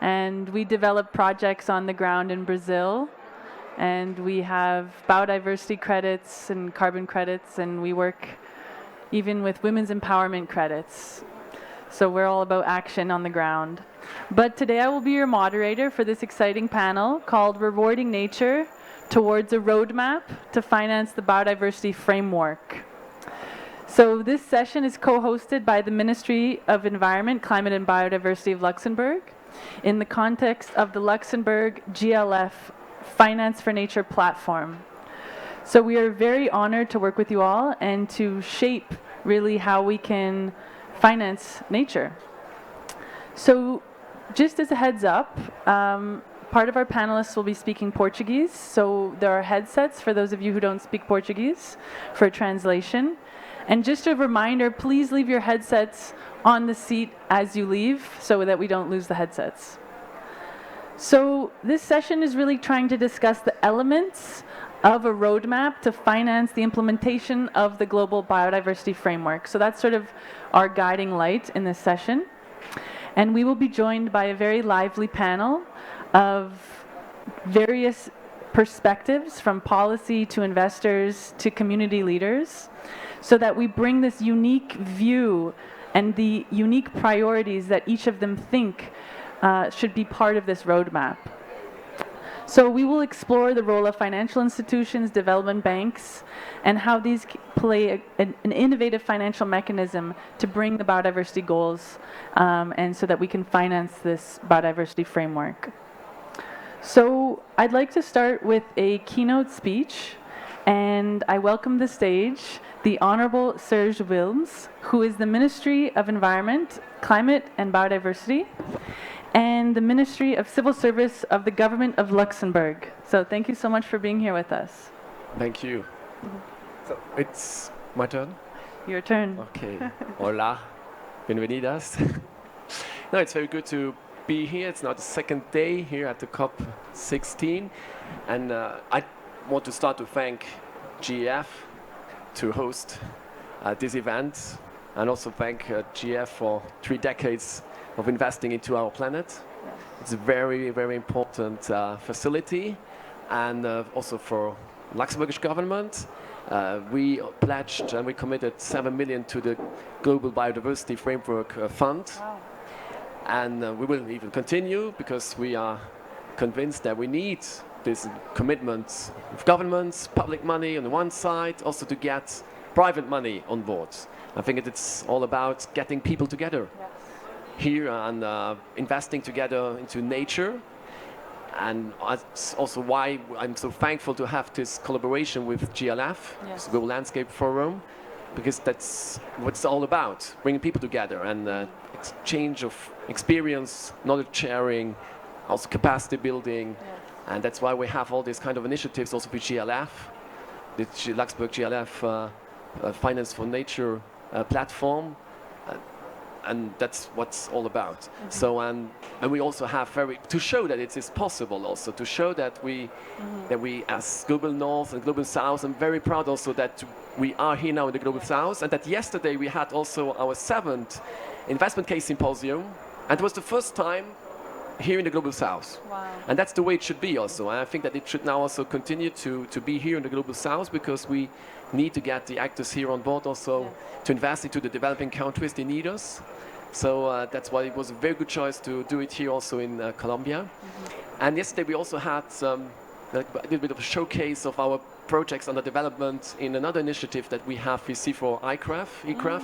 And we develop projects on the ground in Brazil. And we have biodiversity credits and carbon credits, and we work even with women's empowerment credits. So we're all about action on the ground. But today I will be your moderator for this exciting panel called Rewarding Nature Towards a Roadmap to Finance the Biodiversity Framework. So this session is co-hosted by the Ministry of Environment, Climate and Biodiversity of Luxembourg in the context of the Luxembourg GLF Finance for Nature platform. So we are very honored to work with you all and to shape really how we can finance nature. So just as a heads up, part of our panelists will be speaking Portuguese, so there are headsets for those of you who don't speak Portuguese for translation. And just a reminder, please leave your headsets on the seat as you leave so that we don't lose the headsets. So this session is really trying to discuss the elements of a roadmap to finance the implementation of the global biodiversity framework. So that's sort of our guiding light in this session. And we will be joined by a very lively panel of various perspectives, from policy to investors to community leaders, so that we bring this unique view and the unique priorities that each of them think should be part of this roadmap. So we will explore the role of financial institutions, development banks, and how these play an innovative financial mechanism to bring the biodiversity goals, and so that we can finance this biodiversity framework. So I'd like to start with a keynote speech, and I welcome the stage the Honorable Serge Wilms, who is the Ministry of Environment, Climate and Biodiversity, and the Ministry of Civil Service of the Government of Luxembourg. So thank you so much for being here with us. Thank you. So it's my turn? Your turn. Okay. Hola. Bienvenidas. No, it's very good to be here. It's now the second day here at the COP16. And I want to start to thank GF to host this event, and also thank GF for 3 decades of investing into our planet. It's a very, very important facility, and also for Luxembourgish government. We pledged and we committed 7 million to the Global Biodiversity Framework Fund. Wow. And we will even continue, because we are convinced that we need this commitment of governments, public money on the one side, also to get private money on board. I think it's all about getting people together. Yes. Here and investing together into nature. And that's also why I'm so thankful to have this collaboration with GLF, Yes. the Global Landscape Forum, because that's what it's all about, bringing people together and exchange of experience, knowledge sharing, also capacity building. Yes. And that's why we have all these kind of initiatives also with GLF, the Luxembourg GLF Finance for Nature platform. And that's what's all about. Mm-hmm. So and we also have to show that it is possible, also to show that we as Global North and Global South, I'm very proud also that we are here now in the Global South, and that yesterday we had also our 7th investment case symposium, and it was the first time here in the Global South. Wow. And that's the way it should be also. And I think that it should now also continue to be here in the Global South, because we need to get the actors here on board also, Yes. to invest into the developing countries. They need us. So that's why it was a very good choice to do it here also in Colombia. Mm-hmm. And yesterday we also had a little bit of a showcase of our projects under development in another initiative that we have with C4 ICRAF.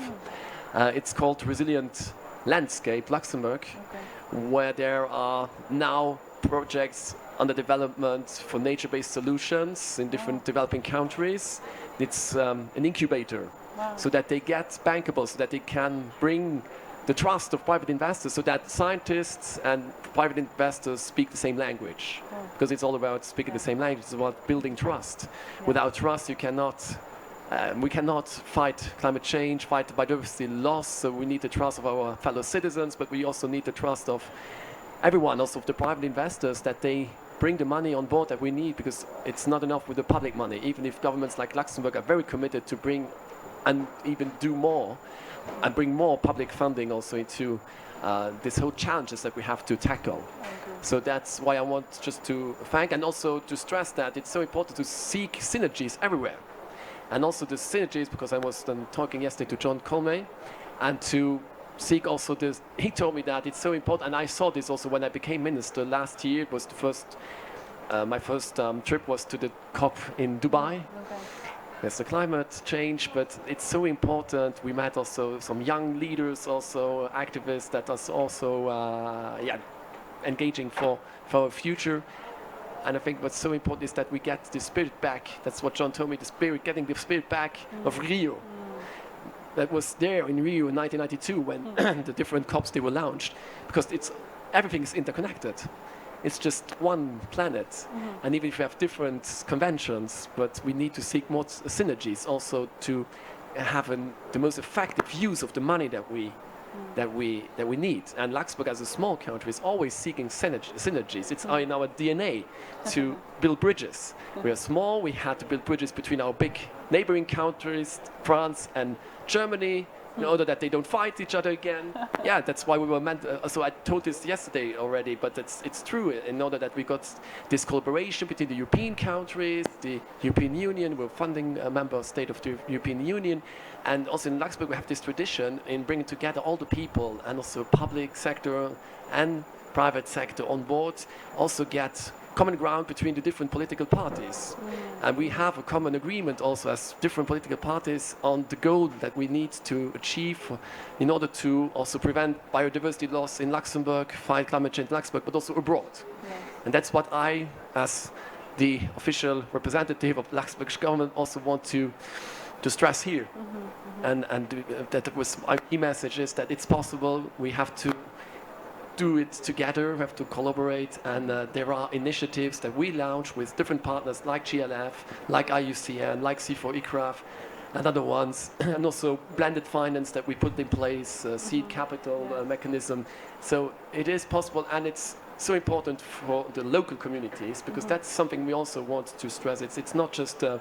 It's called Resilient Landscape Luxembourg, okay, where there are now projects under development for nature-based solutions in different developing countries. It's an incubator, so that they get bankable, so that they can bring the trust of private investors, so that scientists and private investors speak the same language. Because it's all about speaking the same language. It's about building trust. Without trust, you cannot. We cannot fight climate change, fight biodiversity loss. So we need the trust of our fellow citizens, but we also need the trust of everyone, also of the private investors, that they bring the money on board that we need, because it's not enough with the public money. Even if governments like Luxembourg are very committed to bring and even do more and bring more public funding also into this whole challenges that we have to tackle. So that's why I want just to thank and also to stress that it's so important to seek synergies everywhere. And also the synergies, because I was talking yesterday to John Colmay, and to seek also this, he told me that it's so important, and I saw this also when I became minister last year. It was the first, my first trip was to the COP in Dubai. Okay. There's the climate change, but it's so important. We met also some young leaders, also activists that are also engaging for our future. And I think what's so important is that we get the spirit back. That's what John told me, the spirit, getting the spirit back of Rio. That was there in Rio in 1992 when the different COPs, they were launched. Because everything is interconnected. It's just one planet. And even if we have different conventions, but we need to seek more synergies also to have the most effective use of the money that we need. And Luxembourg, as a small country, is always seeking synergies. It's in our DNA to build bridges. We are small. We had to build bridges between our big neighboring countries, France and Germany, in order that they don't fight each other again. Yeah, that's why we were meant. So I told this yesterday already, but it's true. In order that we got this collaboration between the European countries, the European Union, we're funding a member state of the European Union, and also in Luxembourg we have this tradition in bringing together all the people and also public sector and private sector on board. Also get common ground between the different political parties. And we have a common agreement also as different political parties on the goal that we need to achieve in order to also prevent biodiversity loss in Luxembourg, fight climate change in Luxembourg, but also abroad. And that's what I, as the official representative of Luxembourg's government, also want to stress here. And that was my key message, is that it's possible. We have to do it together, we have to collaborate, and there are initiatives that we launch with different partners like GLF, like IUCN, like C4ICRAF, and other ones, and also blended finance that we put in place, seed capital mechanism. So it is possible, and it's so important for the local communities, because that's something we also want to stress. It's not just the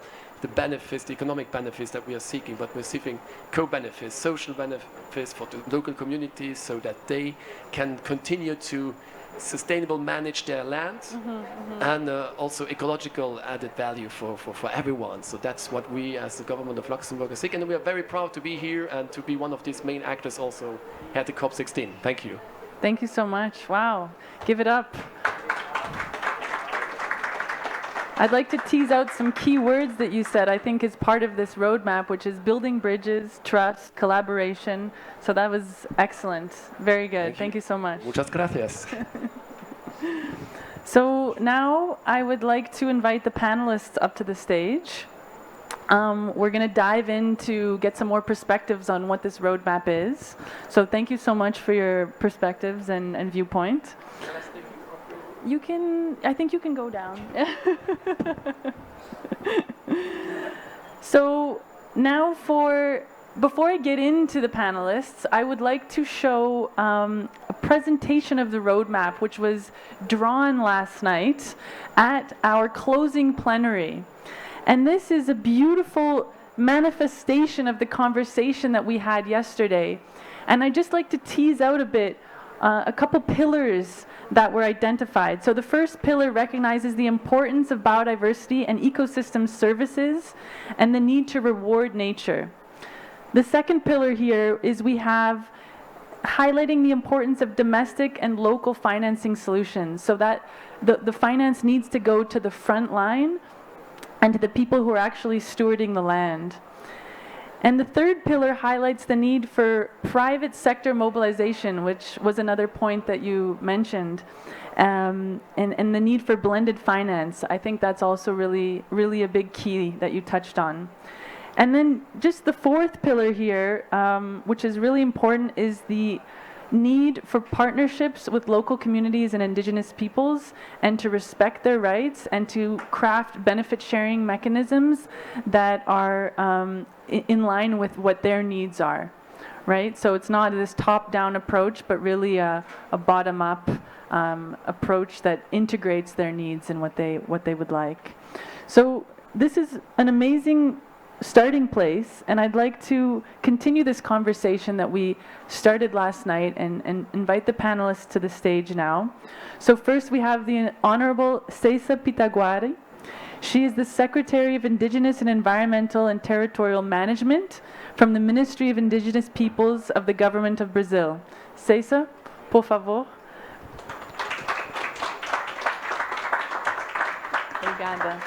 benefits, the economic benefits that we are seeking, but we're seeking co-benefits, social benefits for the local communities, so that they can continue to sustainable manage their land, and also ecological added value for everyone. So that's what we as the government of Luxembourg are seeking, and we are very proud to be here and to be one of these main actors also at the COP16. Thank you. Thank you so much. Wow. Give it up. I'd like to tease out some key words that you said, I think is part of this roadmap, which is building bridges, trust, collaboration. So that was excellent. Very good. Thank you so much. Muchas gracias. So now I would like to invite the panelists up to the stage. We're going to dive in to get some more perspectives on what this roadmap is. So thank you so much for your perspectives and viewpoint. You can, I think you can go down. So now before I get into the panelists, I would like to show a presentation of the roadmap, which was drawn last night at our closing plenary. And this is a beautiful manifestation of the conversation that we had yesterday. And I'd just like to tease out a bit a couple pillars that were identified. So the first pillar recognizes the importance of biodiversity and ecosystem services and the need to reward nature. The second pillar here is we have highlighting the importance of domestic and local financing solutions, so that the finance needs to go to the front line and to the people who are actually stewarding the land. And the third pillar highlights the need for private sector mobilization, which was another point that you mentioned, and the need for blended finance. I think that's also really, really a big key that you touched on. And then just the fourth pillar here, which is really important, is the need for partnerships with local communities and indigenous peoples, and to respect their rights and to craft benefit sharing mechanisms that are in line with what their needs are, right? So it's not this top-down approach, but really a bottom-up approach that integrates their needs and what they would like. So this is an amazing starting place, and I'd like to continue this conversation that we started last night and invite the panelists to the stage now. So first we have the Honorable Ceisa Pitaguari. She is the Secretary of Indigenous and Environmental and Territorial Management from the Ministry of Indigenous Peoples of the Government of Brazil. Ceisa, por favor. Obrigada.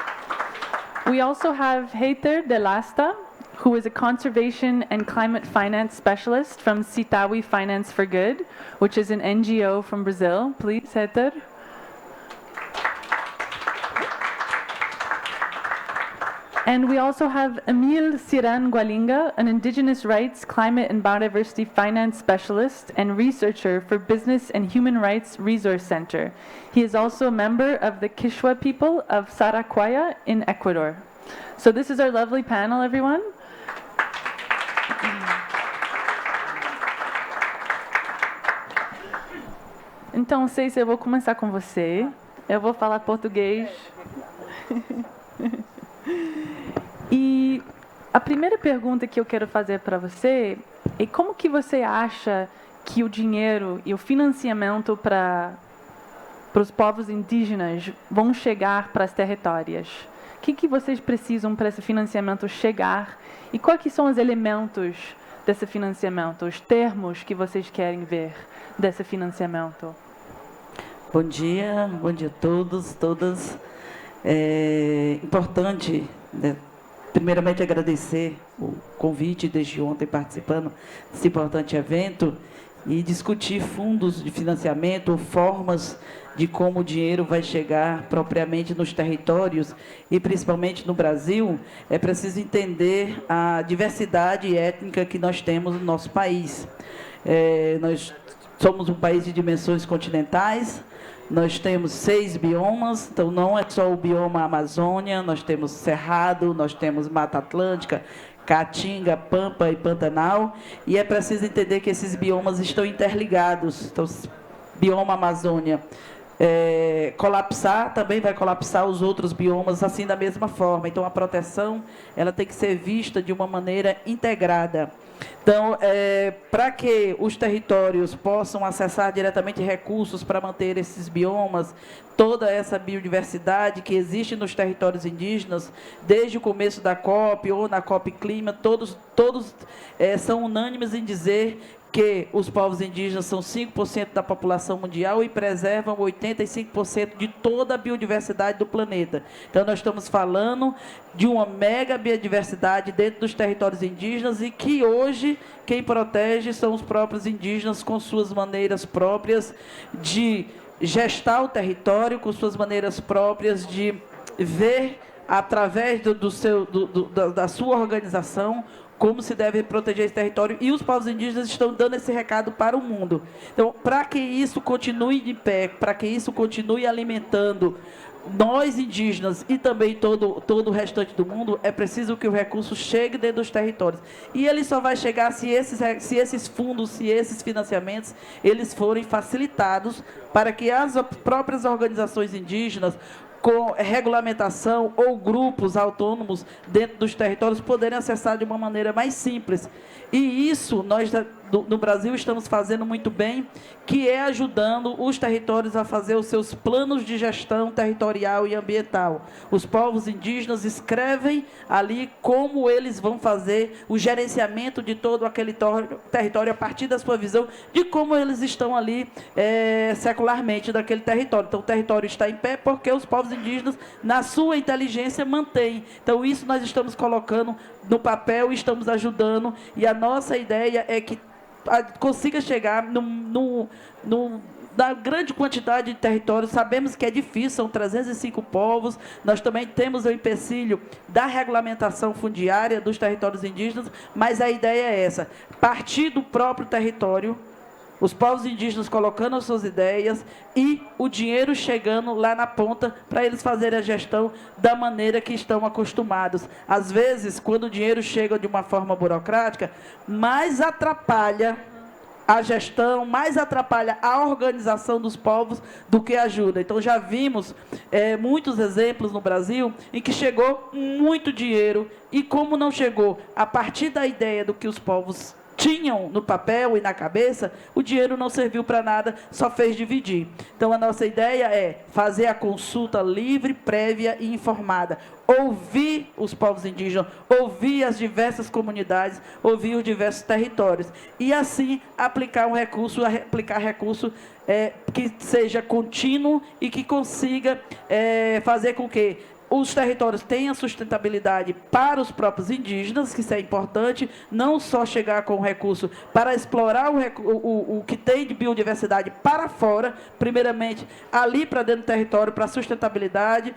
We also have Heiter de Lasta, who is a Conservation and Climate Finance Specialist from Citawi Finance for Good, which is an NGO from Brazil. Please, Heiter. And we also have Emil Ciran Gualinga, an Indigenous Rights, Climate and Biodiversity Finance Specialist and researcher for Business and Human Rights Resource Center. He is also a member of the Quechua people of Saraquaya in Ecuador. So this is our lovely panel, everyone. Então, Ceisa, eu vou começar com você. Eu vou falar português. E a primeira pergunta que eu quero fazer para você é como que você acha que o dinheiro e o financiamento para os povos indígenas vão chegar para as territórias? O que vocês precisam para esse financiamento chegar? E quais que são os elementos desse financiamento, os termos que vocês querem ver desse financiamento? Bom dia a todos, todas. É importante, né, primeiramente agradecer o convite desde ontem participando desse importante evento e discutir fundos de financiamento ou formas de como o dinheiro vai chegar propriamente nos territórios e principalmente no Brasil. É preciso entender a diversidade étnica que nós temos no nosso país. Nós somos um país de dimensões continentais. Nós temos 6 biomas, então não é só o bioma Amazônia, nós temos Cerrado, nós temos Mata Atlântica, Caatinga, Pampa e Pantanal, e é preciso entender que esses biomas estão interligados. Então, bioma Amazônia colapsar, também vai colapsar os outros biomas assim da mesma forma. Então, a proteção ela tem que ser vista de uma maneira integrada. Então, para que os territórios possam acessar diretamente recursos para manter esses biomas, toda essa biodiversidade que existe nos territórios indígenas, desde o começo da COP ou na COP Clima, todos são unânimes em dizer que os povos indígenas são 5% da população mundial e preservam 85% de toda a biodiversidade do planeta. Então, nós estamos falando de uma mega biodiversidade dentro dos territórios indígenas e que hoje quem protege são os próprios indígenas com suas maneiras próprias de gestar o território, com suas maneiras próprias de ver através da sua organização como se deve proteger esse território, e os povos indígenas estão dando esse recado para o mundo. Então, para que isso continue de pé, para que isso continue alimentando nós indígenas e também todo o restante do mundo, é preciso que o recurso chegue dentro dos territórios. E ele só vai chegar se esses fundos, se esses financiamentos, eles forem facilitados para que as próprias organizações indígenas, com regulamentação ou grupos autônomos dentro dos territórios, poderem acessar de uma maneira mais simples. E isso nós no Brasil estamos fazendo muito bem, que é ajudando os territórios a fazer os seus planos de gestão territorial e ambiental. Os povos indígenas escrevem ali como eles vão fazer o gerenciamento de todo aquele território a partir da sua visão de como eles estão ali secularmente daquele território. Então, o território está em pé porque os povos indígenas, na sua inteligência, mantêm. Então, isso nós estamos colocando no papel e estamos ajudando, e a nossa ideia é que consiga chegar na grande quantidade de territórios. Sabemos que é difícil, são 305 povos, nós também temos o empecilho da regulamentação fundiária dos territórios indígenas, mas a ideia é essa, partir do próprio território, os povos indígenas colocando as suas ideias e o dinheiro chegando lá na ponta para eles fazerem a gestão da maneira que estão acostumados. Às vezes, quando o dinheiro chega de uma forma burocrática, mais atrapalha a gestão, mais atrapalha a organização dos povos do que ajuda. Então, já vimos muitos exemplos no Brasil em que chegou muito dinheiro e, como não chegou a partir da ideia do que os povos tinham no papel e na cabeça, o dinheiro não serviu para nada, só fez dividir. Então, a nossa ideia é fazer a consulta livre, prévia e informada. Ouvir os povos indígenas, ouvir as diversas comunidades, ouvir os diversos territórios. E, assim, aplicar recurso que seja contínuo e que consiga fazer com que os territórios tenham sustentabilidade para os próprios indígenas, que isso é importante, não só chegar com o recurso para explorar o que tem de biodiversidade para fora, primeiramente ali para dentro do território, para a sustentabilidade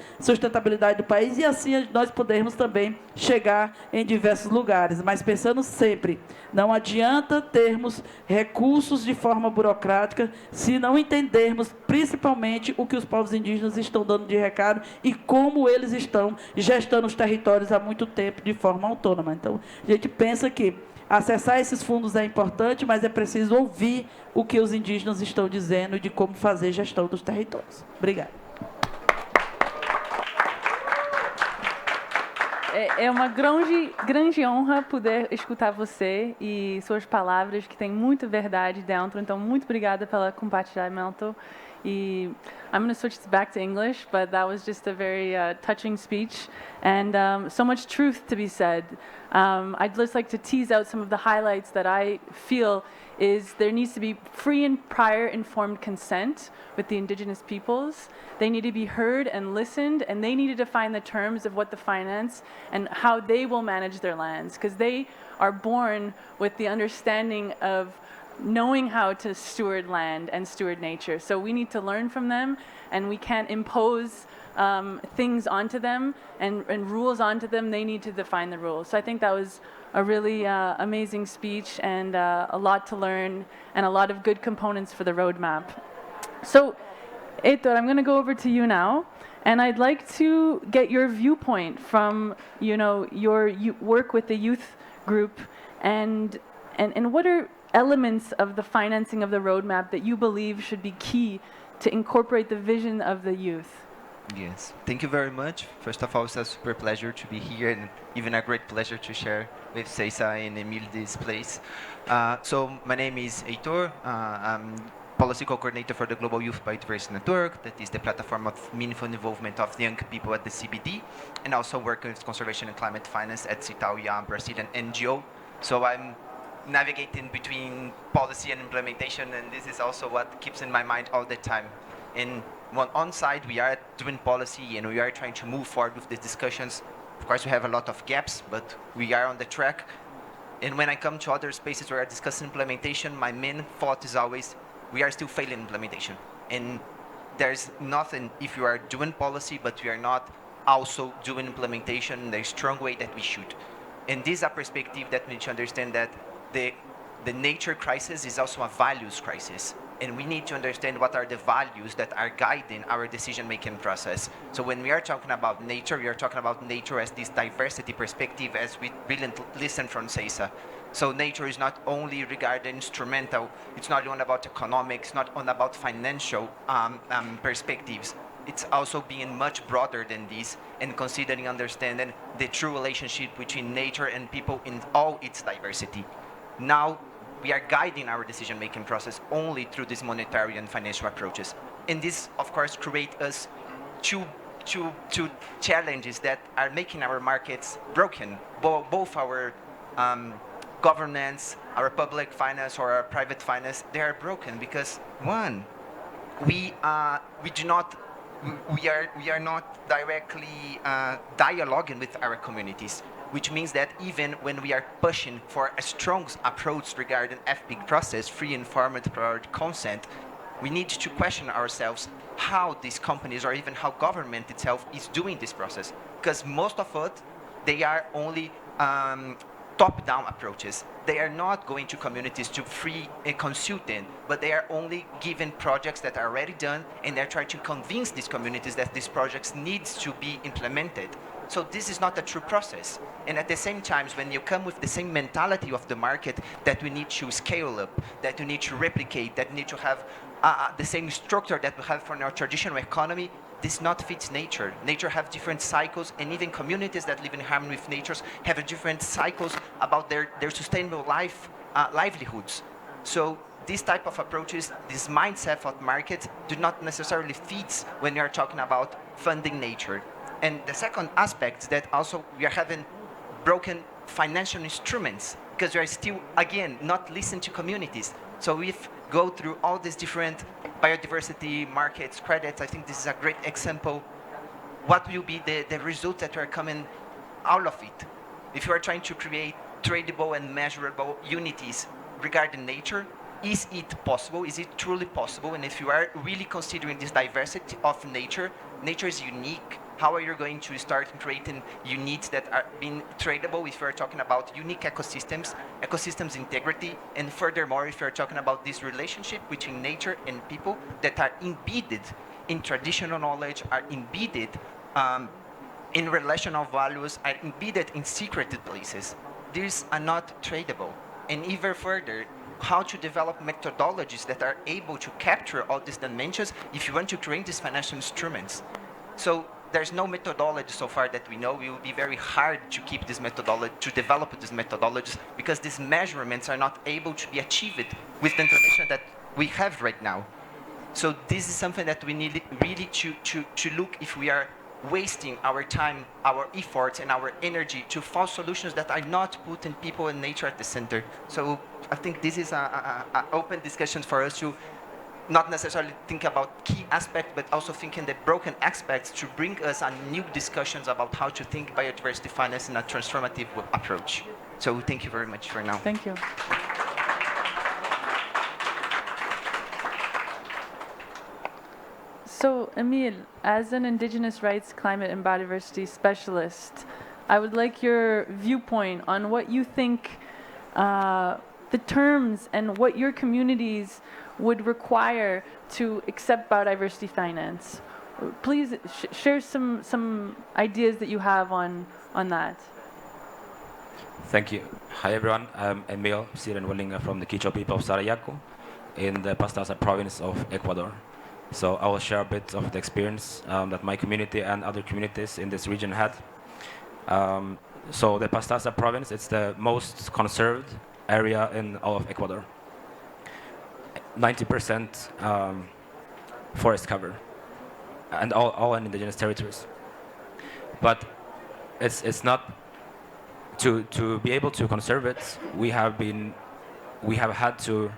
do país, e assim nós podermos também chegar em diversos lugares, mas pensando sempre, não adianta termos recursos de forma burocrática se não entendermos principalmente o que os povos indígenas estão dando de recado e como eles estão gestando os territórios há muito tempo de forma autônoma. Então, a gente pensa que acessar esses fundos é importante, mas é preciso ouvir o que os indígenas estão dizendo e de como fazer gestão dos territórios. Obrigada. É uma grande honra poder escutar você e suas palavras, que tem muita verdade dentro. Então, muito obrigada pelo compartilhamento. I'm going to switch back to English, but that was just a very touching speech, and so much truth to be said. I'd just like to tease out some of the highlights that I feel is there needs to be free and prior informed consent with the indigenous peoples. They need to be heard and listened, and they need to define the terms of what the finance and how they will manage their lands, because they are born with the understanding of knowing how to steward land and steward nature. So we need to learn from them, and we can't impose things onto them and rules onto them. They need to define the rules. So I think that was a really amazing speech, and a lot to learn and a lot of good components for the roadmap. So Heitor, I'm going to go over to you now, and I'd like to get your viewpoint from your work with the youth group, and what are elements of the financing of the roadmap that you believe should be key to incorporate the vision of the youth? Yes, thank you very much. First of all, it's a super pleasure to be here, and even a great pleasure to share with Ceisa and Emil this place. So my name is Heitor. I'm Policy Co-Coordinator for the Global Youth Biodiversity Network, that is the platform of meaningful involvement of young people at the CBD, and also working with conservation and climate finance at Citauia, Brazilian NGO. So I'm navigating between policy and implementation, and this is also what keeps in my mind all the time. In one side, we are doing policy and we are trying to move forward with the discussions. Of course, we have a lot of gaps, but we are on the track. And when I come to other spaces where I discuss implementation, my main thought is always, we are still failing implementation. And there's nothing if you are doing policy, but we are not also doing implementation in the strong way that we should. And this is a perspective that we need to understand that the nature crisis is also a values crisis. And we need to understand what are the values that are guiding our decision-making process. So when we are talking about nature, we are talking about nature as this diversity perspective, as we really listen from Ceisa. So nature is not only regarding instrumental, it's not only about economics, not only about financial perspectives. It's also being much broader than this, and considering understanding the true relationship between nature and people in all its diversity. Now, we are guiding our decision-making process only through these monetary and financial approaches. And this, of course, creates us two challenges that are making our markets broken. Both our governance, our public finance or our private finance, they are broken because, one, we are not directly dialoguing with our communities, which means that even when we are pushing for a strong approach regarding FPIC process, free, informed, prior consent, we need to question ourselves how these companies or even how government itself is doing this process. Because most of it, they are only top-down approaches. They are not going to communities to free consulting, but they are only given projects that are already done, and they're trying to convince these communities that these projects needs to be implemented. So this is not a true process. And at the same time, when you come with the same mentality of the market that we need to scale up, that we need to replicate, that we need to have the same structure that we have for our traditional economy, this not fits nature. Nature have different cycles, and even communities that live in harmony with nature have different cycles about their sustainable livelihoods. So this type of approaches, this mindset of markets, do not necessarily fit when you are talking about funding nature. And the second aspect that also we are having broken financial instruments because we are still, again, not listening to communities. So we've go through all these different biodiversity markets, credits. I think this is a great example. What will be the results that are coming out of it? If you are trying to create tradable and measurable unities regarding nature, is it possible? Is it truly possible? And if you are really considering this diversity of nature, nature is unique. How are you going to start creating units that are being tradable if you're talking about unique ecosystems, ecosystems integrity, and furthermore, if you're talking about this relationship between nature and people that are embedded in traditional knowledge, are embedded in relational values, are embedded in secreted places. These are not tradable. And even further, how to develop methodologies that are able to capture all these dimensions if you want to create these financial instruments. So there's no methodology so far that we know. It will be very hard to keep this methodology, to develop these methodologies, because these measurements are not able to be achieved with the information that we have right now. So this is something that we need really to look if we are wasting our time, our efforts, and our energy to find solutions that are not putting people and nature at the center. So I think this is an open discussion for us to not necessarily think about key aspects, but also thinking the broken aspects to bring us a new discussions about how to think biodiversity finance in a transformative approach. So thank you very much for now. Thank you. So, Emil, as an Indigenous rights, climate, and biodiversity specialist, I would like your viewpoint on what you think the terms and what your communities would require to accept biodiversity finance. Please share some ideas that you have on that. Thank you. Hi everyone, I'm Emil Sirenwalinga from the Quichua people of Sarayaku in the Pastaza province of Ecuador. So I will share a bit of the experience that my community and other communities in this region had. So the Pastaza province, it's the most conserved area in all of Ecuador. 90% forest cover, and all in indigenous territories. But it's not to be able to conserve it. We have had to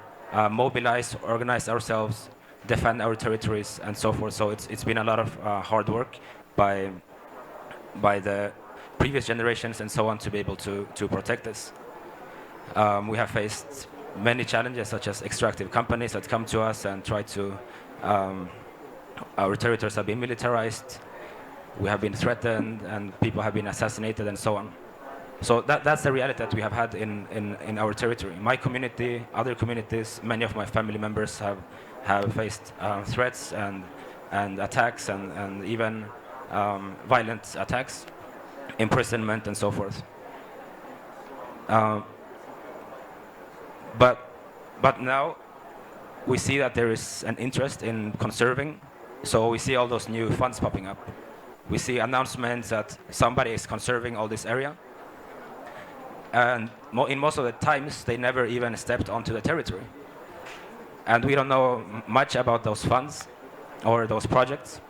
mobilize, organize ourselves, defend our territories, and so forth. So it's been a lot of hard work by the previous generations and so on to be able to protect this. We have faced many challenges, such as extractive companies that come to us and try to, our territories have been militarized, we have been threatened, and people have been assassinated, and so on. So that's the reality that we have had in our territory. My community, other communities, many of my family members have faced threats and attacks and even violent attacks, imprisonment, and so forth. But now we see that there is an interest in conserving, so we see all those new funds popping up. We see announcements that somebody is conserving all this area, and in most of the times they never even stepped onto the territory. And we don't know much about those funds or those projects.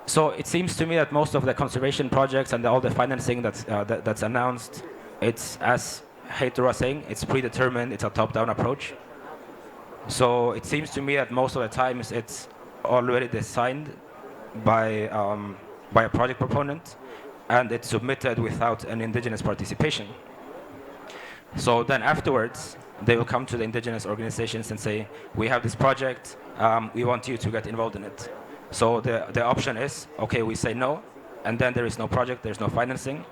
So it seems to me that most of the conservation projects and all the financing that's announced, it's, as Heitor was saying, it's predetermined, it's a top-down approach. So it seems to me that most of the times it's already designed by a project proponent, and it's submitted without an indigenous participation. So then afterwards, they will come to the indigenous organizations and say, we have this project, we want you to get involved in it. So the option is, okay, we say no, and then there is no project, there's no financing,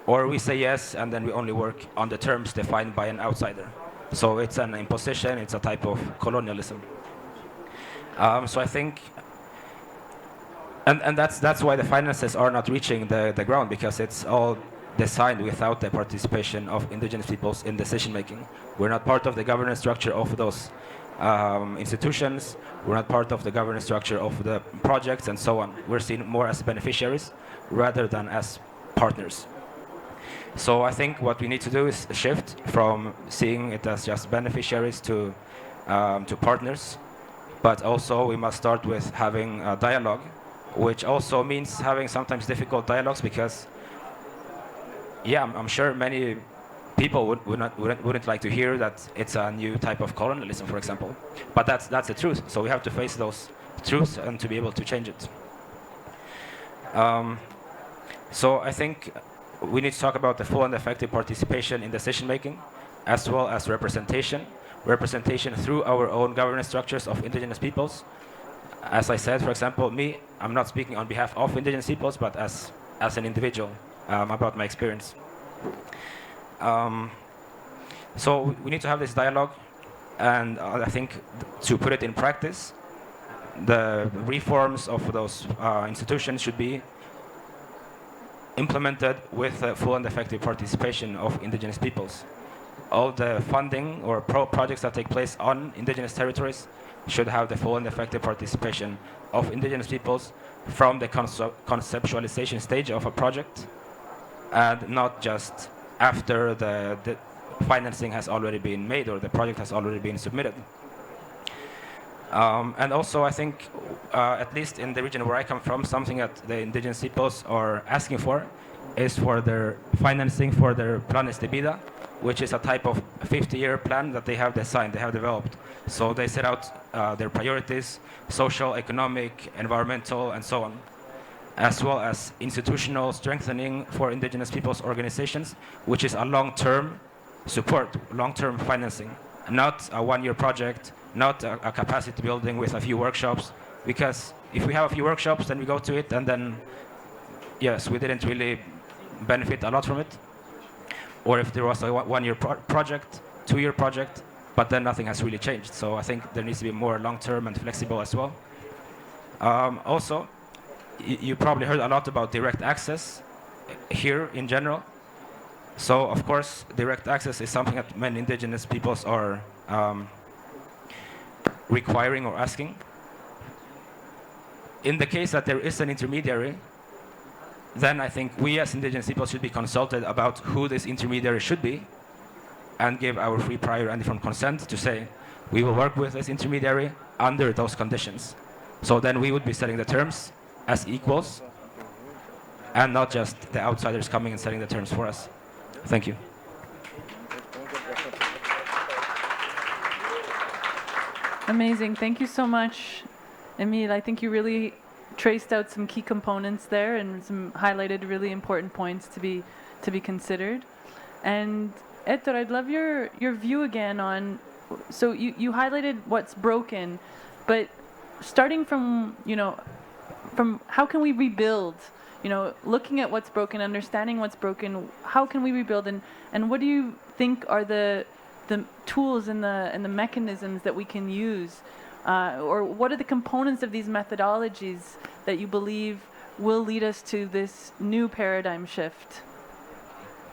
or we say yes, and then we only work on the terms defined by an outsider. So it's an imposition, it's a type of colonialism. So I think and that's why the finances are not reaching the ground, because it's all designed without the participation of indigenous peoples in decision making. We're not part of the governance structure of those institutions. We're not part of the governance structure of the projects and so on. We're seen more as beneficiaries rather than as partners. So I think what we need to do is shift from seeing it as just beneficiaries to partners, but also we must start with having a dialogue, which also means having sometimes difficult dialogues, because yeah, I'm sure many people wouldn't like to hear that it's a new type of colonialism, for example. But that's the truth. So we have to face those truths and to be able to change it. So I think we need to talk about the full and effective participation in decision making, as well as representation through our own governance structures of indigenous peoples. As I said, for example, I'm not speaking on behalf of indigenous peoples, but as an individual, about my experience. So we need to have this dialogue, and I think to put it in practice, the reforms of those institutions should be implemented with full and effective participation of indigenous peoples. All the funding or projects that take place on indigenous territories should have the full and effective participation of indigenous peoples from the conceptualization stage of a project, and not just after the financing has already been made or the project has already been submitted. And also I think, at least in the region where I come from, something that the indigenous peoples are asking for is for their financing for their planes de vida, which is a type of 50-year plan that they have designed, they have developed. So they set out their priorities, social, economic, environmental, and so on, as well as institutional strengthening for indigenous peoples organizations, which is a long-term support, long-term financing, not a one-year project, not a capacity building with a few workshops. Because if we have a few workshops, then we go to it, and then, yes, we didn't really benefit a lot from it. Or if there was a one-year project, two-year project, but then nothing has really changed. So I think there needs to be more long-term and flexible as well. Also, you probably heard a lot about direct access here in general. So of course, direct access is something that many indigenous peoples are requiring or asking. In the case that there is an intermediary, then I think we as indigenous people should be consulted about who this intermediary should be, and give our free, prior, and informed consent to say, we will work with this intermediary under those conditions. So then we would be setting the terms as equals, and not just the outsiders coming and setting the terms for us. Thank you. Amazing. Thank you so much, Emil. I think you really traced out some key components there and some highlighted really important points to be considered. And Hector, I'd love your view again on, so you highlighted what's broken, but starting from, from how can we rebuild, looking at what's broken, understanding what's broken, how can we rebuild, and what do you think are the tools and the mechanisms that we can use, or what are the components of these methodologies that you believe will lead us to this new paradigm shift?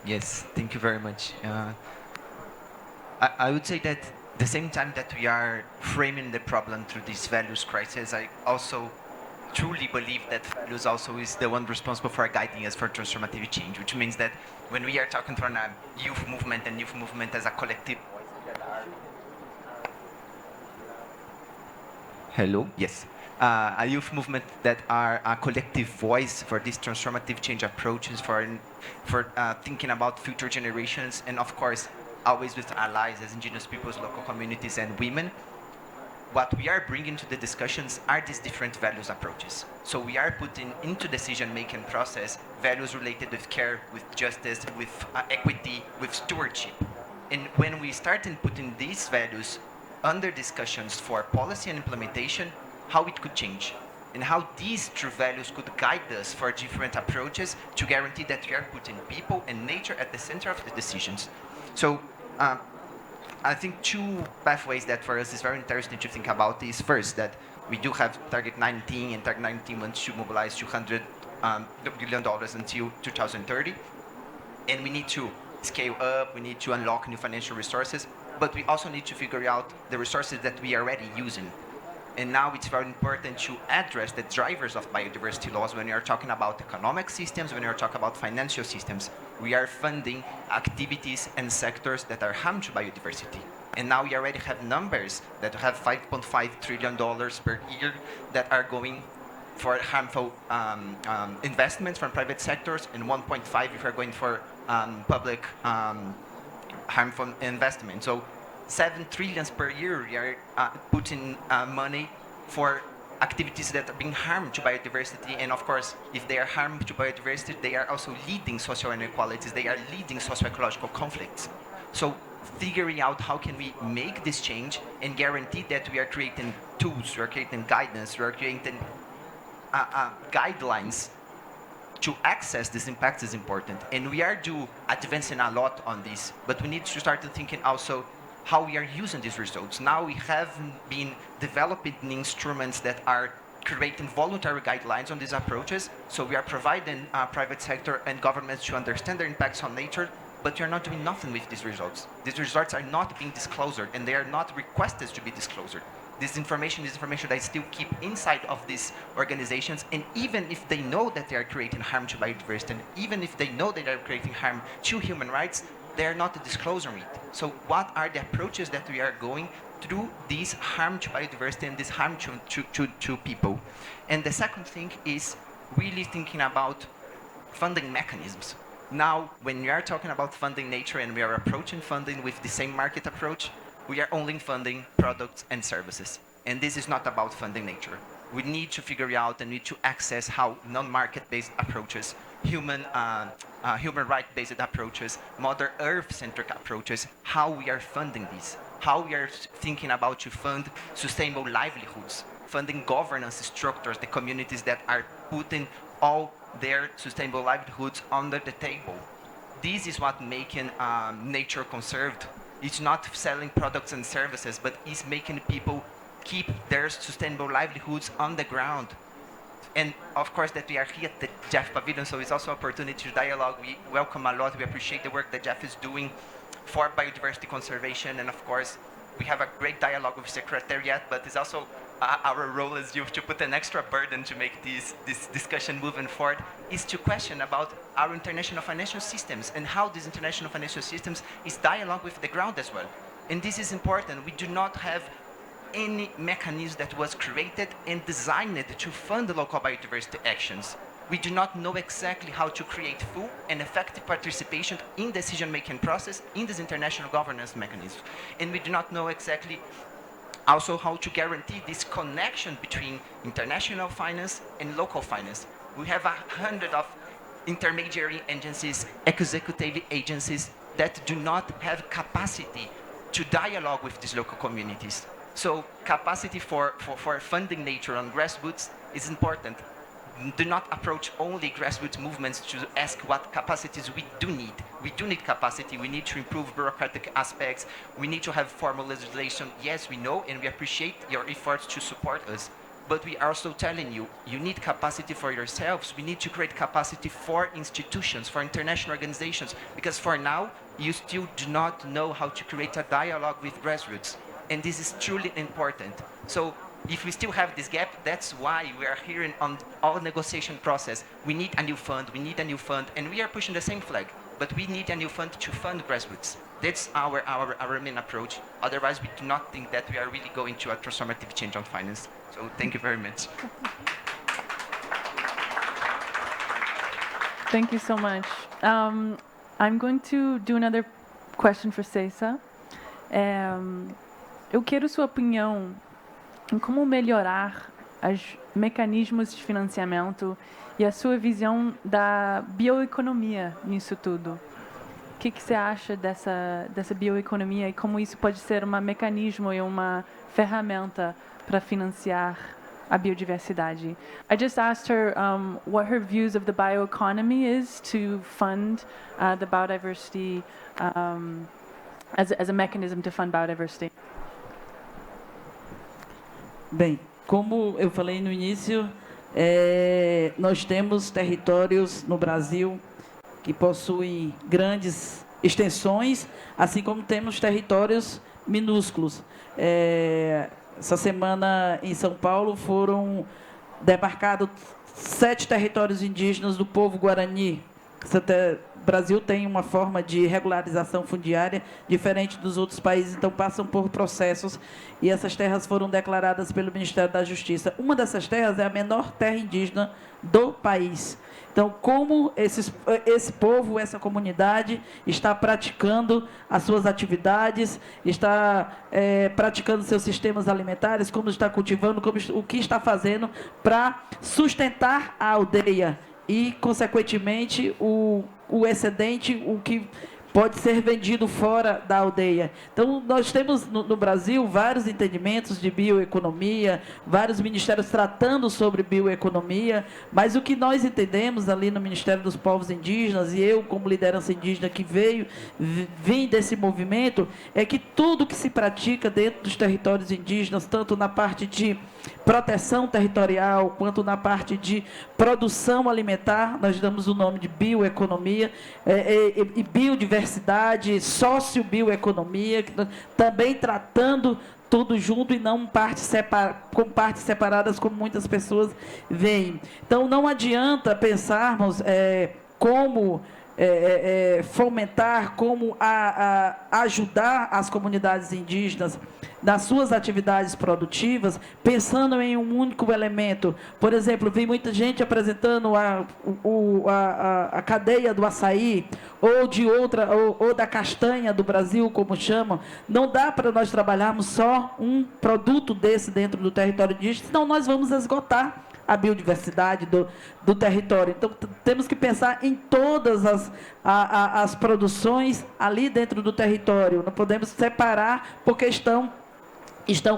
Yes, thank you very much. I would say that the same time that we are framing the problem through this values crisis, I also truly believe that values also is the one responsible for guiding us for transformative change, which means that when we are talking from a youth movement and youth movement as a collective. Hello? Yes. A youth movement that are a collective voice for these transformative change approaches, for thinking about future generations, and of course, always with allies as indigenous peoples, local communities, and women. What we are bringing to the discussions are these different values approaches. So we are putting into decision-making process values related with care, with justice, with equity, with stewardship. And when we start putting these values under discussions for policy and implementation, how it could change, and how these true values could guide us for different approaches to guarantee that we are putting people and nature at the center of the decisions. So I think two pathways that for us is very interesting to think about is first that We do have Target 19, and Target 19 wants to mobilize $200 billion until 2030. And we need to scale up, we need to unlock new financial resources, but we also need to figure out the resources that we are already using. And now it's very important to address the drivers of biodiversity laws when we are talking about economic systems, when we are talking about financial systems. We are funding activities and sectors that are harmful to biodiversity. And now we already have numbers that have $5.5 trillion per year that are going for harmful investments from private sectors, and 1.5 if we're going for public harmful investment. So 7 trillions per year we are putting money for activities that are being harmed to biodiversity. And of course, if they are harmed to biodiversity, they are also leading social inequalities, they are leading socio-ecological conflicts. So figuring out how can we make this change and guarantee that we are creating tools, we are creating guidance, we are creating guidelines to access these impacts is important. And we are advancing a lot on this, but we need to start thinking also how we are using these results. Now we have been developing instruments that are creating voluntary guidelines on these approaches. So we are providing private sector and governments to understand their impacts on nature, but we are not doing nothing with these results. These results are not being disclosed, and they are not requested to be disclosed. This information is information that still keep inside of these organizations, and even if they know that they are creating harm to biodiversity, and even if they know that they are creating harm to human rights, they are not disclosing it. So what are the approaches that we are going through this harm to biodiversity and this harm to people? And the second thing is really thinking about funding mechanisms. Now, when we are talking about funding nature and we are approaching funding with the same market approach, we are only funding products and services. And this is not about funding nature. We need to figure out and need to access how non-market-based approaches, human right-based approaches, Mother Earth-centric approaches, how we are funding these, how we are thinking about to fund sustainable livelihoods, funding governance structures, the communities that are putting all their sustainable livelihoods under the table. This is what making nature conserved. It's not selling products and services, but it's making people keep their sustainable livelihoods on the ground. And of course that we are here at the Jeff Pavilion, so it's also an opportunity to dialogue. We welcome a lot, we appreciate the work that Jeff is doing for biodiversity conservation, and of course we have a great dialogue with Secretariat, but it's also our role as youth to put an extra burden to make this discussion moving forward, is to question about our international financial systems and how these international financial systems is dialogue with the ground as well. And this is important. We do not have any mechanism that was created and designed to fund the local biodiversity actions. We do not know exactly how to create full and effective participation in decision-making process in this international governance mechanism. And we do not know exactly also how to guarantee this connection between international finance and local finance. We have 100 of intermediary agencies, executive agencies that do not have capacity to dialogue with these local communities. So capacity for funding nature on grassroots is important. Do not approach only grassroots movements to ask what capacities we do need. We do need capacity. We need to improve bureaucratic aspects. We need to have formal legislation. Yes, we know, and we appreciate your efforts to support us. But we are also telling you, you need capacity for yourselves. We need to create capacity for institutions, for international organizations, because for now, you still do not know how to create a dialogue with grassroots. And this is truly important. So if we still have this gap, that's why we are here on our negotiation process. We need a new fund, and we are pushing the same flag, but we need a new fund to fund grassroots. That's our main approach. Otherwise, we do not think that we are really going to a transformative change on finance. So thank you very much. Thank you so much. I'm going to do another question for Ceisa. Eu quero sua opinião em como melhorar os mecanismos de financiamento e a sua visão da bioeconomia nisso tudo. O que você acha dessa bioeconomia e como isso pode ser um mecanismo e uma ferramenta para financiar a biodiversidade? I just asked her what her views of the bioeconomy is to fund the biodiversity as a mechanism to fund biodiversity. Bem, como eu falei no início, nós temos territórios no Brasil que possuem grandes extensões, assim como temos territórios minúsculos. Essa semana, em São Paulo, foram demarcados 7 territórios indígenas do povo Guarani. O Brasil tem uma forma de regularização fundiária diferente dos outros países, então passam por processos, e essas terras foram declaradas pelo Ministério da Justiça. Uma dessas terras é a menor terra indígena do país. Então, como esse povo, essa comunidade está praticando as suas atividades, está praticando seus sistemas alimentares, como está cultivando, o que está fazendo para sustentar a aldeia e, consequentemente, o excedente, o que pode ser vendido fora da aldeia. Então, nós temos no Brasil vários entendimentos de bioeconomia, vários ministérios tratando sobre bioeconomia, mas o que nós entendemos ali no Ministério dos Povos Indígenas, e eu como liderança indígena que vim desse movimento, é que tudo que se pratica dentro dos territórios indígenas, tanto na parte de proteção territorial, quanto na parte de produção alimentar, nós damos o nome de bioeconomia, e biodiversidade, sociobioeconomia, também tratando tudo junto e não com partes separadas, como muitas pessoas veem. Então, não adianta pensarmos como fomentar, como ajudar as comunidades indígenas nas suas atividades produtivas, pensando em um único elemento. Por exemplo, vi muita gente apresentando a cadeia do açaí, ou de outra, ou da castanha do Brasil, como chamam. Não dá para nós trabalharmos só um produto desse dentro do território indígena, senão nós vamos esgotar a biodiversidade do território. Então, temos que pensar em todas as produções ali dentro do território. Não podemos separar, porque estão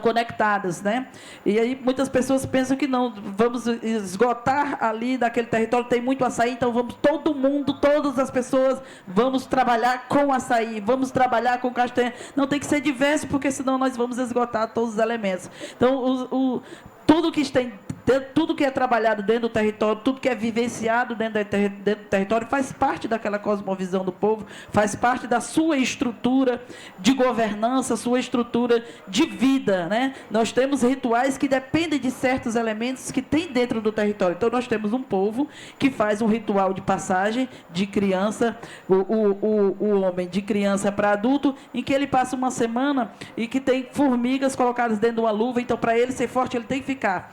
conectadas, né? E aí muitas pessoas pensam que não, vamos esgotar ali daquele território, tem muito açaí, então vamos todo mundo, todas as pessoas, vamos trabalhar com açaí, vamos trabalhar com castanha. Não, tem que ser diverso, porque senão nós vamos esgotar todos os elementos. Então, tudo que é trabalhado dentro do território, tudo que é vivenciado dentro do território, faz parte daquela cosmovisão do povo, faz parte da sua estrutura de governança, sua estrutura de vida, né? Nós temos rituais que dependem de certos elementos que tem dentro do território. Então, nós temos um povo que faz um ritual de passagem de criança, o homem de criança para adulto, em que ele passa uma semana e que tem formigas colocadas dentro de uma luva. Então, para ele ser forte, ele tem que ficar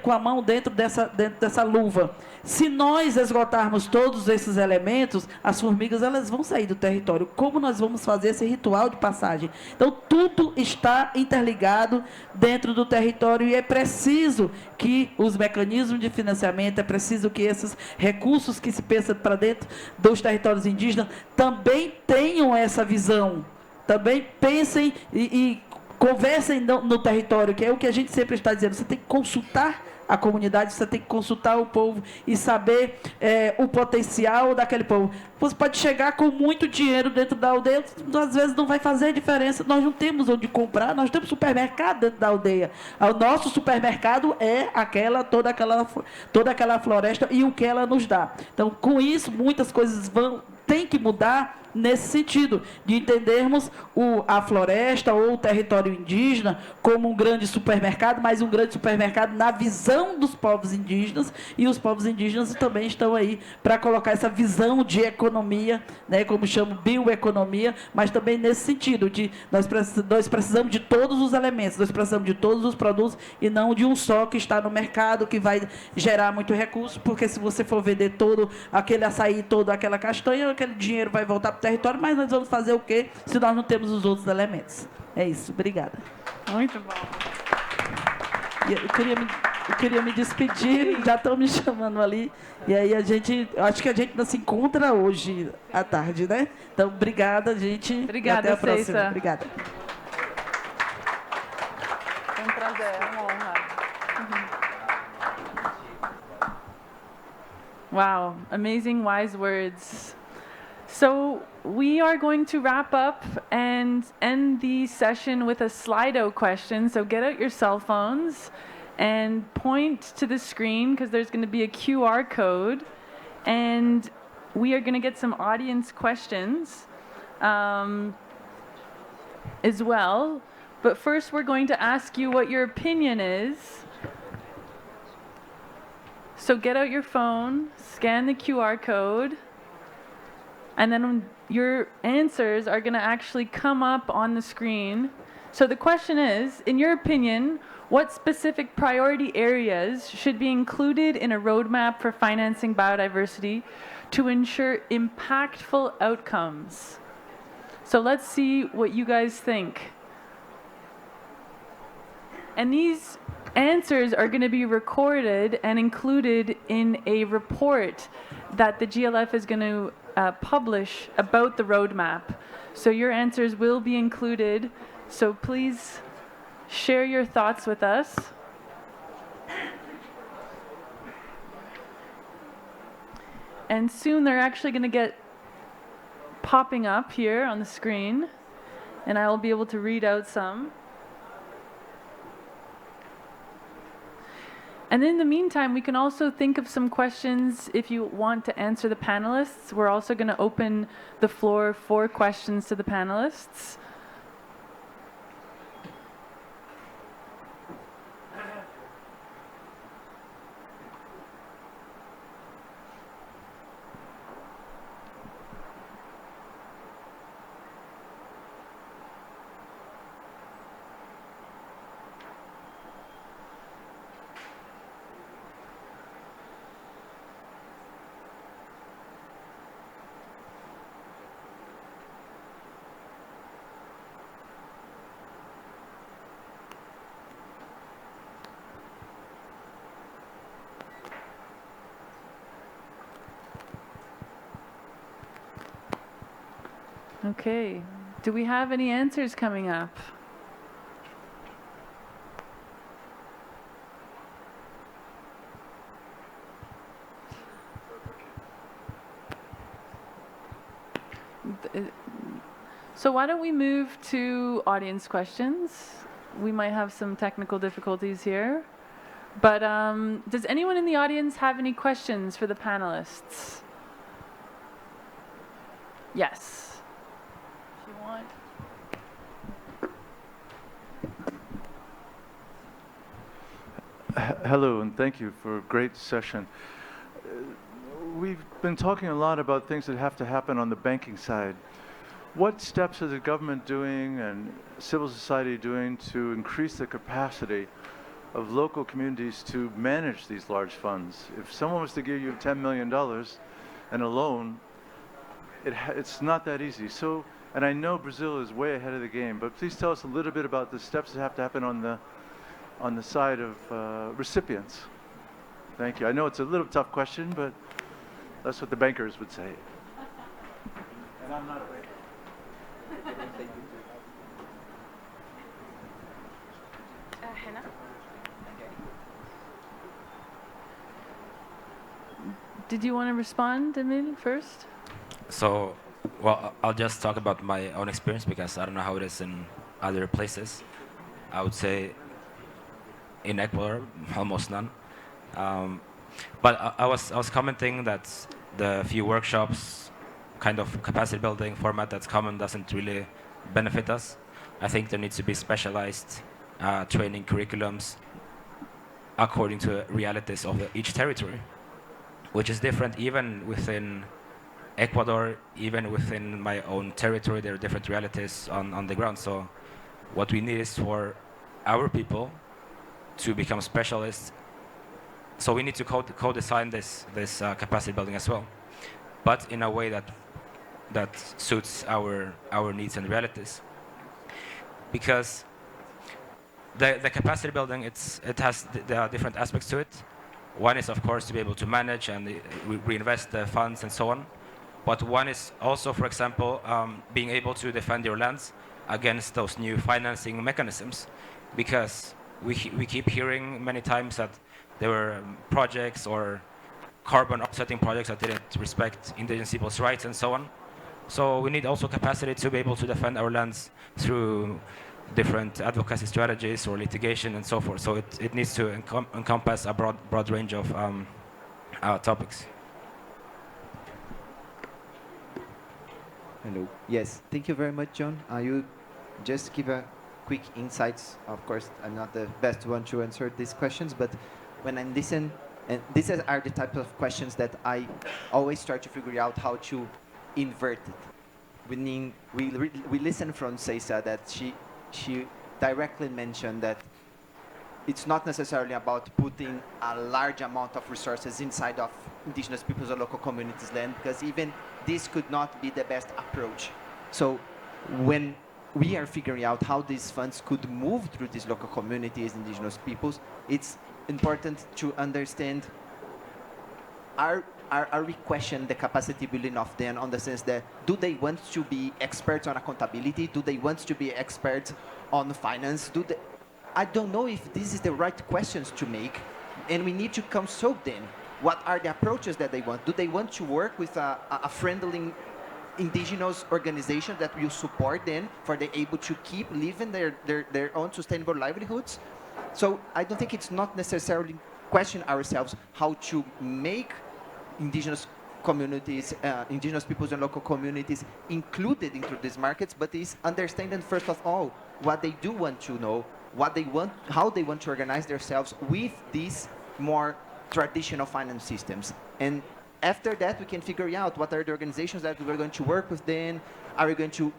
com a mão dentro dessa luva. Se nós esgotarmos todos esses elementos, as formigas elas vão sair do território. Como nós vamos fazer esse ritual de passagem? Então, tudo está interligado dentro do território, e é preciso que os mecanismos de financiamento, é preciso que esses recursos que se pensam para dentro dos territórios indígenas também tenham essa visão. Também pensem e conversem no território, que é o que a gente sempre está dizendo. Você tem que consultar a comunidade, você tem que consultar o povo e saber o potencial daquele povo. Você pode chegar com muito dinheiro dentro da aldeia, às vezes não vai fazer diferença. Nós não temos onde comprar, nós temos supermercado dentro da aldeia. O nosso supermercado é toda aquela floresta e o que ela nos dá. Então, com isso, muitas coisas tem que mudar nesse sentido, de entendermos a floresta ou o território indígena como um grande supermercado, mas um grande supermercado na visão dos povos indígenas, e os povos indígenas também estão aí para colocar essa visão de economia, né, como chamo bioeconomia, mas também nesse sentido, de nós precisamos de todos os elementos, nós precisamos de todos os produtos, e não de um só que está no mercado, que vai gerar muito recurso, porque se você for vender todo aquele açaí, toda aquela castanha, aquele dinheiro vai voltar para o território, mas nós vamos fazer o quê se nós não temos os outros elementos? É isso, obrigada. Muito bom. Eu queria me despedir, já estão me chamando ali, e aí acho que a gente não se encontra hoje à tarde, né? Então, obrigada, gente. Obrigada, e até a próxima. Ceissa. Obrigada. É um prazer, é uma honra. Wow, amazing wise words. So we are going to wrap up and end the session with a Slido question. So get out your cell phones and point to the screen because there's going to be a QR code, and we are going to get some audience questions as well. But first, we're going to ask you what your opinion is. So get out your phone, scan the QR code, and then your answers are going to actually come up on the screen. So the question is, in your opinion, what specific priority areas should be included in a roadmap for financing biodiversity to ensure impactful outcomes? So let's see what you guys think. And these answers are going to be recorded and included in a report that the GLF is going to publish about the roadmap. So your answers will be included. So please share your thoughts with us. And soon they're actually going to get popping up here on the screen, and I will be able to read out some. And in the meantime, we can also think of some questions if you want to answer the panelists. We're also going to open the floor for questions to the panelists. Okay, do we have any answers coming up? So why don't we move to audience questions? We might have some technical difficulties here. But does anyone in the audience have any questions for the panelists? Yes. If you want. Hello, and thank you for a great session. We've been talking a lot about things that have to happen on the banking side. What steps is the government doing and civil society doing to increase the capacity of local communities to manage these large funds? If someone was to give you $10 million and a loan, it's not that easy. So, and I know Brazil is way ahead of the game, but please tell us a little bit about the steps that have to happen on the side of recipients. Thank you. I know it's a little tough question, but that's what the bankers would say. And I'm not a banker. Hannah? Did you want to respond, Emil, first? So, well, I'll just talk about my own experience because I don't know how it is in other places. I would say in Ecuador, almost none. But I was commenting that the few workshops, kind of capacity building format that's common doesn't really benefit us. I think there needs to be specialized training curriculums according to realities of each territory, which is different even within Ecuador, even within my own territory. There are different realities on the ground. So what we need is for our people to become specialists. So we need to co-design this capacity building as well, but in a way that suits our needs and realities. Because the capacity building, it has the different aspects to it. One is, of course, to be able to manage and reinvest the funds and so on. But one is also, for example, being able to defend your lands against those new financing mechanisms. Because we keep hearing many times that there were projects or carbon offsetting projects that didn't respect indigenous people's rights and so on. So we need also capacity to be able to defend our lands through different advocacy strategies or litigation and so forth. So it needs to encompass a broad range of topics. Hello. Yes, thank you very much, John. You just give a quick insights. Of course, I'm not the best one to answer these questions, but when I listen, and these are the type of questions that I always try to figure out how to invert it. We listen from Cesar that she directly mentioned that it's not necessarily about putting a large amount of resources inside of indigenous peoples or local communities' land, because even this could not be the best approach. So when we are figuring out how these funds could move through these local communities, indigenous peoples, it's important to understand are we questioning the capacity building of them, on the sense that do they want to be experts on accountability? Do they want to be experts on finance? I don't know if this is the right questions to make, and we need to consult them. What are the approaches that they want? Do they want to work with a friendly indigenous organization that will support them for they able to keep living their own sustainable livelihoods? So I don't think it's not necessarily question ourselves how to make indigenous communities, indigenous peoples and local communities included into these markets, but is understanding first of all what they do want to know, what they want, how they want to organize themselves with these more traditional finance systems. And after that, we can figure out what are the organizations that we're going to work with then. Are we going to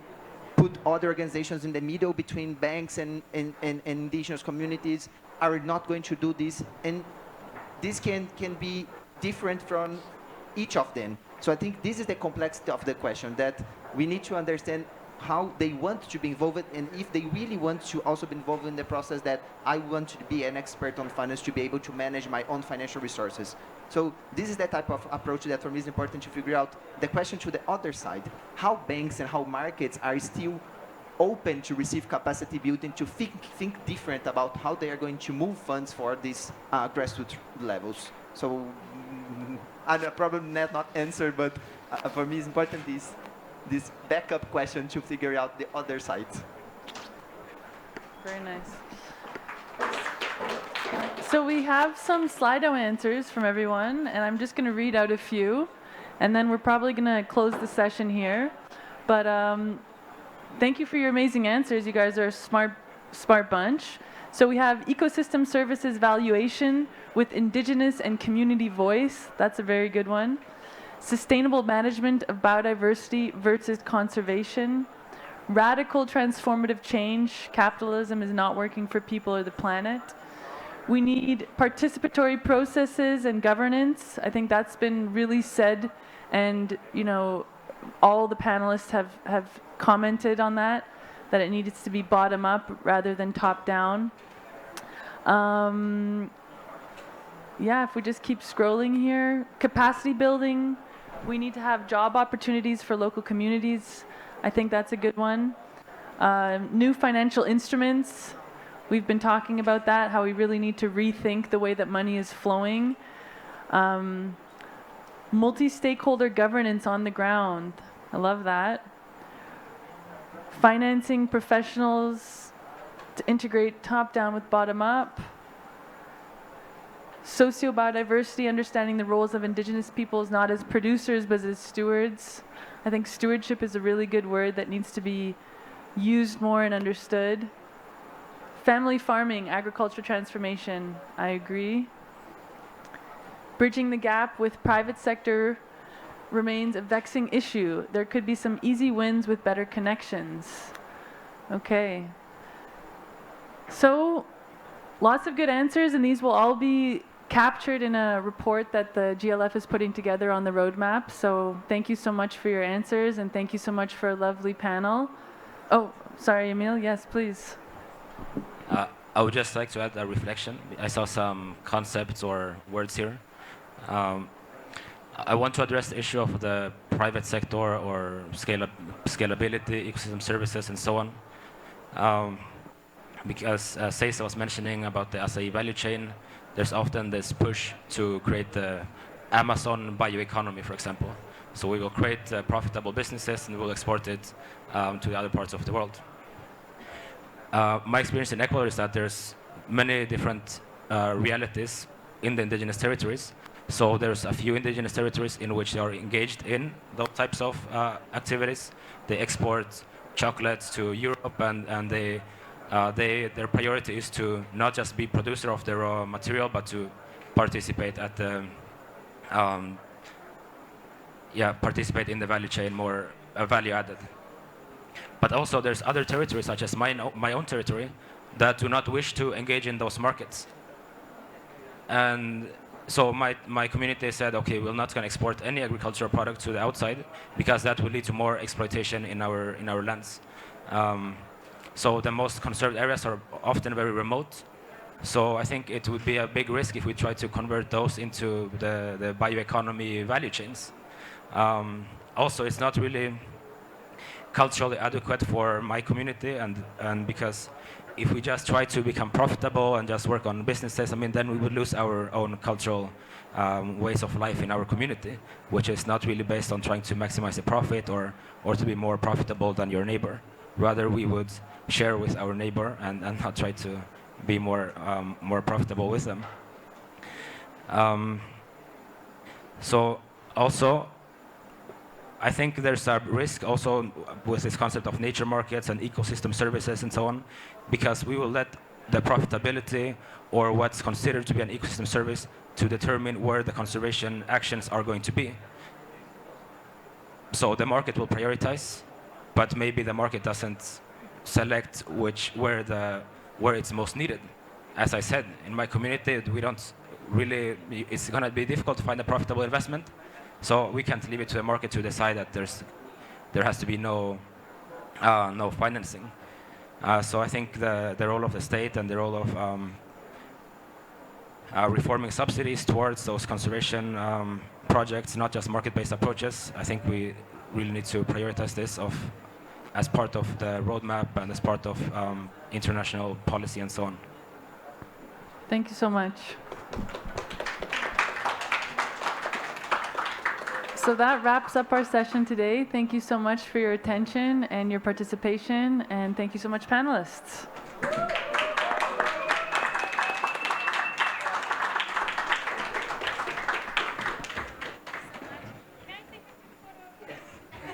put other organizations in the middle between banks and indigenous communities? Are we not going to do this? And this can be different from each of them. So I think this is the complexity of the question, that we need to understand how they want to be involved, and if they really want to also be involved in the process, that I want to be an expert on finance to be able to manage my own financial resources. So this is the type of approach that for me is important to figure out. The question to the other side, how banks and how markets are still open to receive capacity building, to think different about how they are going to move funds for these grassroots levels. So I probably not answer, but for me it's important this backup question to figure out the other side. Very nice. So we have some Slido answers from everyone, and I'm just going to read out a few, and then we're probably going to close the session here. But thank you for your amazing answers. You guys are a smart bunch. So we have ecosystem services valuation with indigenous and community voice. That's a very good one. Sustainable management of biodiversity versus conservation. Radical transformative change. Capitalism is not working for people or the planet. We need participatory processes and governance. I think that's been really said, and all the panelists have commented on that it needs to be bottom up rather than top down. Yeah, if we just keep scrolling here. Capacity building. We need to have job opportunities for local communities. I think that's a good one. New financial instruments. We've been talking about that, how we really need to rethink the way that money is flowing. Multi-stakeholder governance on the ground. I love that. Financing professionals to integrate top-down with bottom-up. Socio-biodiversity, understanding the roles of indigenous peoples not as producers but as stewards. I think stewardship is a really good word that needs to be used more and understood. Family farming, agriculture transformation, I agree. Bridging the gap with private sector remains a vexing issue. There could be some easy wins with better connections. Okay. So, lots of good answers, and these will all be captured in a report that the GLF is putting together on the roadmap. So thank you so much for your answers, and thank you so much for a lovely panel. Oh, sorry, Emil. Yes, please. I would just like to add a reflection. I saw some concepts or words here. I want to address the issue of the private sector or scalability, ecosystem services, and so on. Because Cesar was mentioning about the acai value chain, there's often this push to create the Amazon bioeconomy, for example. So we will create profitable businesses and we'll export it to the other parts of the world. my experience in Ecuador is that there's many different realities in the indigenous territories. So there's a few indigenous territories in which they are engaged in those types of activities. They export chocolates to Europe, and their priority is to not just be producer of the raw material, but to participate at the participate in the value chain, more value added. But also there's other territories, such as my own territory, that do not wish to engage in those markets. And so my community said, okay, we're not going to export any agricultural product to the outside, because that will lead to more exploitation in our lands. So the most conserved areas are often very remote. So I think it would be a big risk if we try to convert those into the bioeconomy value chains. Also, it's not really culturally adequate for my community, and because if we just try to become profitable and just work on businesses, I mean, then we would lose our own cultural ways of life in our community, which is not really based on trying to maximize the profit or to be more profitable than your neighbor. Rather, we would share with our neighbor and not try to be more profitable with them. So also, I think there's a risk also with this concept of nature markets and ecosystem services and so on, because we will let the profitability or what's considered to be an ecosystem service to determine where the conservation actions are going to be. So the market will prioritize, but maybe the market doesn't select where it's most needed. As I said, in my community, we don't really, it's going to be difficult to find a profitable investment. So we can't leave it to the market to decide that there has to be no financing. So I think the role of the state and the role of reforming subsidies towards those conservation projects, not just market-based approaches, I think we really need to prioritize this as part of the roadmap and as part of international policy and so on. Thank you so much. So that wraps up our session today. Thank you so much for your attention and your participation, and thank you so much, panelists.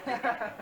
Yes.